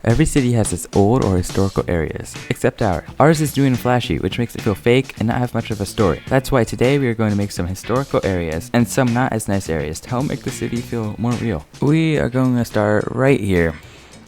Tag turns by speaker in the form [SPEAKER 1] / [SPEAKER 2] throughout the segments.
[SPEAKER 1] Every city has its old or historical areas, except ours. Ours is new and flashy, which makes it feel fake and not have much of a story. That's why today we are going to make some historical areas and some not as nice areas to help make the city feel more real. We are going to start right here.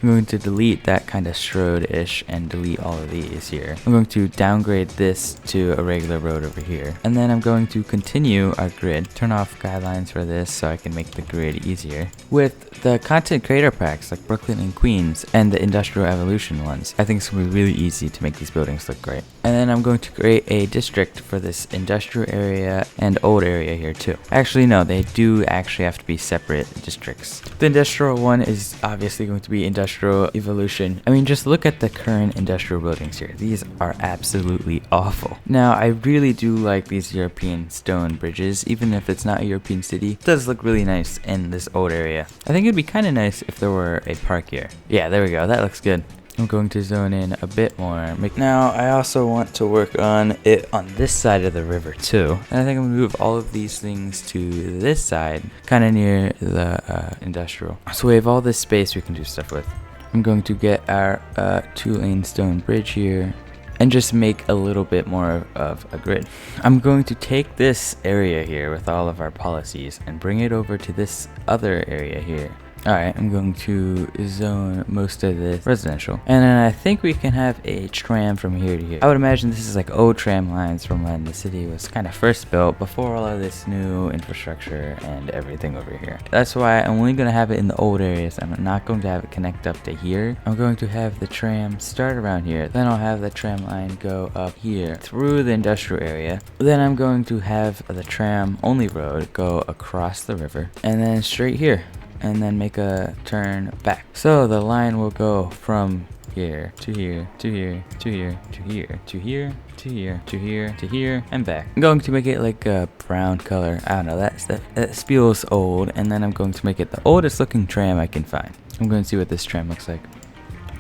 [SPEAKER 1] I'm going to delete that kind of road-ish and delete all of these here. I'm going to downgrade this to a regular road over here. And then I'm going to continue our grid, turn off guidelines for this so I can make the grid easier. With the content creator packs like Brooklyn and Queens and the Industrial Evolution ones, I think it's going to be really easy to make these buildings look great. And then I'm going to create a district for this industrial area and old area here too. Actually, no, they do actually have to be separate districts. The industrial one is obviously going to be Industrial Evolution. I mean, just look at the current industrial buildings here. These are absolutely awful. Now, I really do like these European stone bridges, even if it's not a European city. It does look really nice in this old area. I think it'd be kind of nice if there were a park here. Yeah, there we go. That looks good. I'm going to zone in a bit more. Now, I also want to work on it on this side of the river too. And I think I'm going to move all of these things to this side, kind of near the industrial. So we have all this space we can do stuff with. I'm going to get our 2-lane stone bridge here and just make a little bit more of a grid. I'm going to take this area here with all of our policies and bring it over to this other area here. Alright, I'm going to zone most of this residential. And then I think we can have a tram from here to here. I would imagine this is like old tram lines from when the city was kind of first built, before all of this new infrastructure and everything over here. That's why I'm only going to have it in the old areas. I'm not going to have it connect up to here. I'm going to have the tram start around here. Then I'll have the tram line go up here through the industrial area. Then I'm going to have the tram only road go across the river and then straight here. And then make a turn back. So the line will go from here to here to here to here to here to here to here to here to here and back. I'm going to make it like a brown color. I don't know, that feels old. And then I'm going to make it the oldest looking tram I can find. I'm going to see what this tram looks like.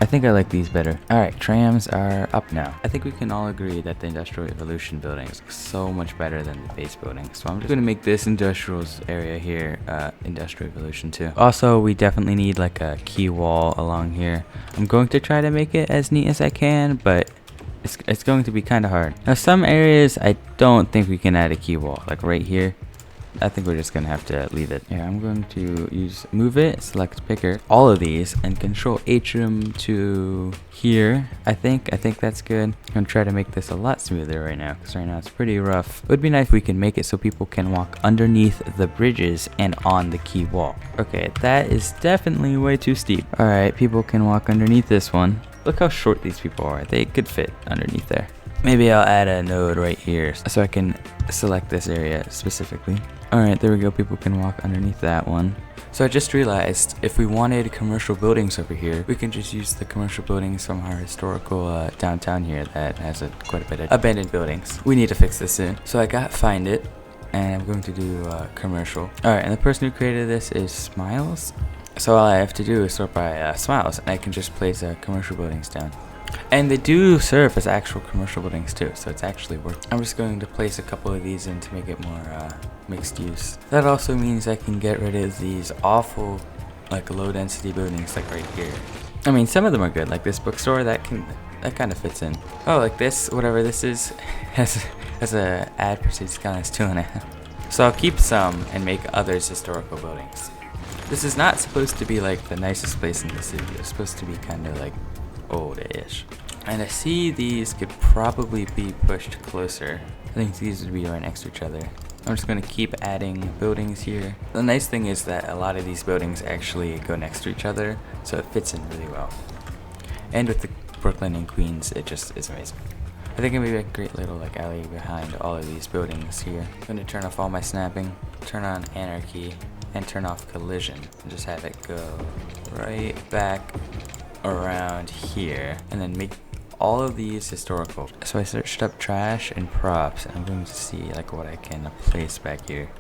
[SPEAKER 1] I think I like these better. Alright, trams are up now. I think we can all agree that the Industrial Evolution buildings look so much better than the base building. So I'm just going to make this industrial area here Industrial Evolution too. Also, we definitely need like a key wall along here. I'm going to try to make it as neat as I can, but it's going to be kind of hard. Now, some areas I don't think we can add a key wall, like right here. I think we're just gonna have to leave it. Yeah, I'm going to move it, select picker, all of these, and control H them to here. I think that's good. I'm gonna try to make this a lot smoother right now, because right now it's pretty rough. It would be nice if we can make it so people can walk underneath the bridges and on the key wall. Okay, that is definitely way too steep. Alright, people can walk underneath this one. Look how short these people are. They could fit underneath there. Maybe I'll add a node right here so I can select this area specifically. Alright, there we go. People can walk underneath that one. So I just realized if we wanted commercial buildings over here, we can just use the commercial buildings from our historical downtown here that has quite a bit of abandoned buildings. We need to fix this soon. So I got find it, and I'm going to do commercial. Alright, and the person who created this is Smiles. So all I have to do is sort by Smiles, and I can just place commercial buildings down. And they do serve as actual commercial buildings too, so it's actually working. I'm just going to place a couple of these in to make it more mixed use. That also means I can get rid of these awful, like low density buildings like right here. I mean, some of them are good, like this bookstore, that kind of fits in. Oh, like this, whatever this is, has a ad proceeds count as 2.5. So I'll keep some and make others historical buildings. This is not supposed to be like the nicest place in the city. It's supposed to be kind of like old-ish. And I see these could probably be pushed closer. I think these would be right next to each other. I'm just going to keep adding buildings here. The nice thing is that a lot of these buildings actually go next to each other, so it fits in really well. And with the Brooklyn and Queens, it just is amazing. I think it'll be a great little like alley behind all of these buildings here. I'm going to turn off all my snapping, turn on anarchy, and turn off collision. And just have it go right back around here, and then make all of these historical. So I searched up trash and props, and I'm going to see like what I can place back here.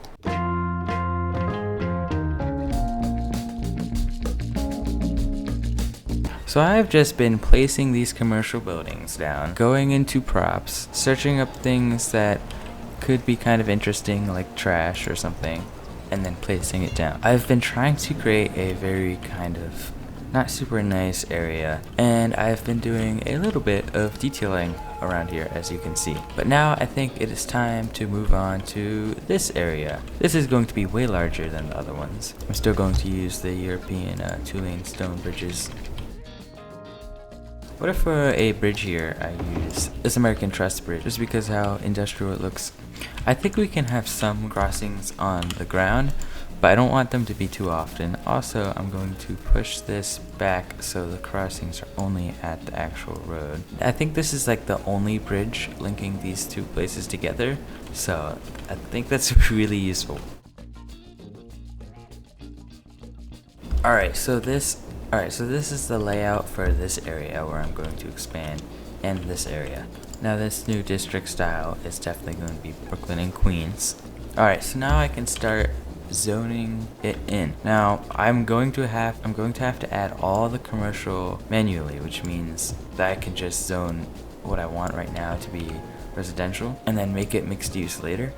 [SPEAKER 1] So I've just been placing these commercial buildings down, going into props, searching up things that could be kind of interesting like trash or something, and then placing it down. I've been trying to create a very kind of not super nice area, and I've been doing a little bit of detailing around here, as you can see. But now I think it is time to move on to this area. This is going to be way larger than the other ones. I'm still going to use the European 2-lane stone bridges. What if for a bridge here I use this American Truss bridge, just because how industrial it looks? I think we can have some crossings on the ground, but I don't want them to be too often. Also, I'm going to push this back so the crossings are only at the actual road. I think this is like the only bridge linking these two places together, so I think that's really useful. Alright, so this is the layout for this area where I'm going to expand, and this area. Now this new district style is definitely going to be Brooklyn and Queens. Alright, so now I can start zoning it in. Now I'm going to have to add all the commercial manually, which means that I can just zone what I want right now to be residential and then make it mixed use later.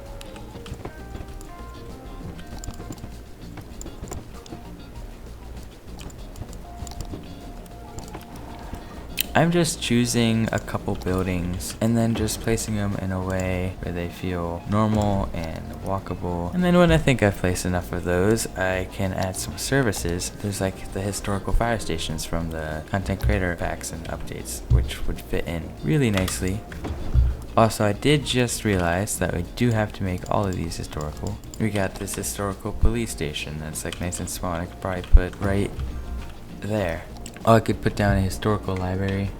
[SPEAKER 1] I'm just choosing a couple buildings and then just placing them in a way where they feel normal and walkable. And then when I think I've placed enough of those, I can add some services. There's like the historical fire stations from the content creator packs and updates, which would fit in really nicely. Also, I did just realize that we do have to make all of these historical. We got this historical police station that's like nice and small, and I could probably put right there. Oh, I could put down a historical library.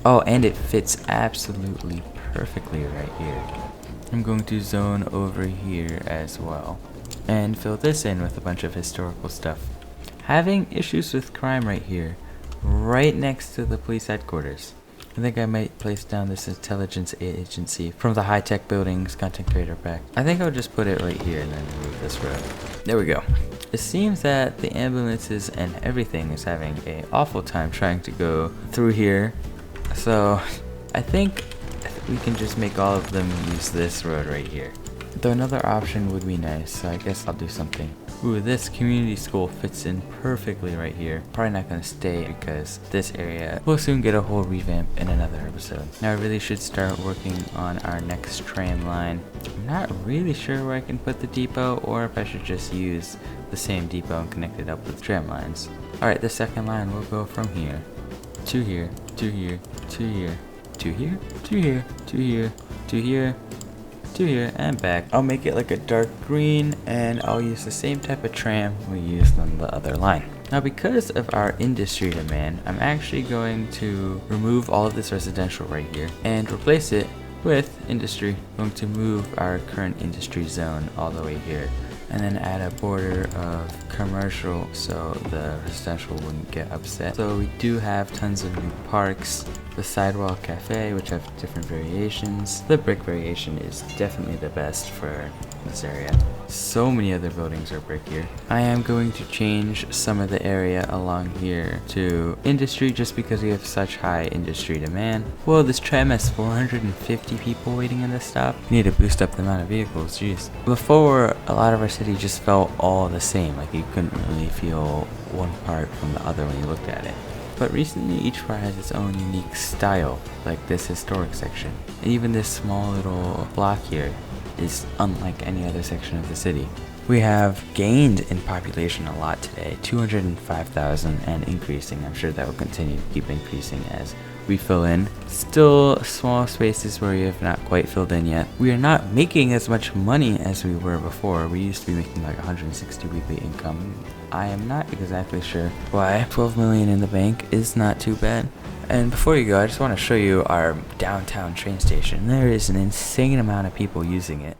[SPEAKER 1] Oh, and it fits absolutely perfectly right here. I'm going to zone over here as well and fill this in with a bunch of historical stuff. Having issues with crime right here, right next to the police headquarters. I think I might place down this intelligence agency from the high-tech buildings content creator pack. I think I'll just put it right here and then remove this road. There we go. It seems that the ambulances and everything is having an awful time trying to go through here. So I think we can just make all of them use this road right here. Though another option would be nice, so I guess I'll do something. Ooh, this community school fits in perfectly right here. Probably not gonna stay because this area will soon get a whole revamp in another episode. Now I really should start working on our next tram line. I'm not really sure where I can put the depot, or if I should just use the same depot and connect it up with tram lines. Alright, the second line will go from here to here, to here, to here, to here, to here, to here, to here, to here, and back. I'll make it like a dark green, and I'll use the same type of tram we used on the other line. Now because of our industry demand, I'm actually going to remove all of this residential right here and replace it with industry. I'm going to move our current industry zone all the way here, and then add a border of commercial so the residential wouldn't get upset. So we do have tons of new parks, the sidewalk cafe, which have different variations. The brick variation is definitely the best for this area. So many other buildings are brick here. I am going to change some of the area along here to industry just because we have such high industry demand. Whoa, this tram has 450 people waiting in this stop. We need to boost up the amount of vehicles, jeez. Before, a lot of our city just felt all the same, like you couldn't really feel one part from the other when you looked at it. But recently each part has its own unique style, like this historic section. And even this small little block here is unlike any other section of the city. We have gained in population a lot today, 205,000 and increasing. I'm sure that will continue to keep increasing as we fill in. Still small spaces where we have not quite filled in yet. We are not making as much money as we were before. We used to be making like 160 weekly income. I am not exactly sure why. 12 million in the bank is not too bad. And before you go, I just want to show you our downtown train station. There is an insane amount of people using it.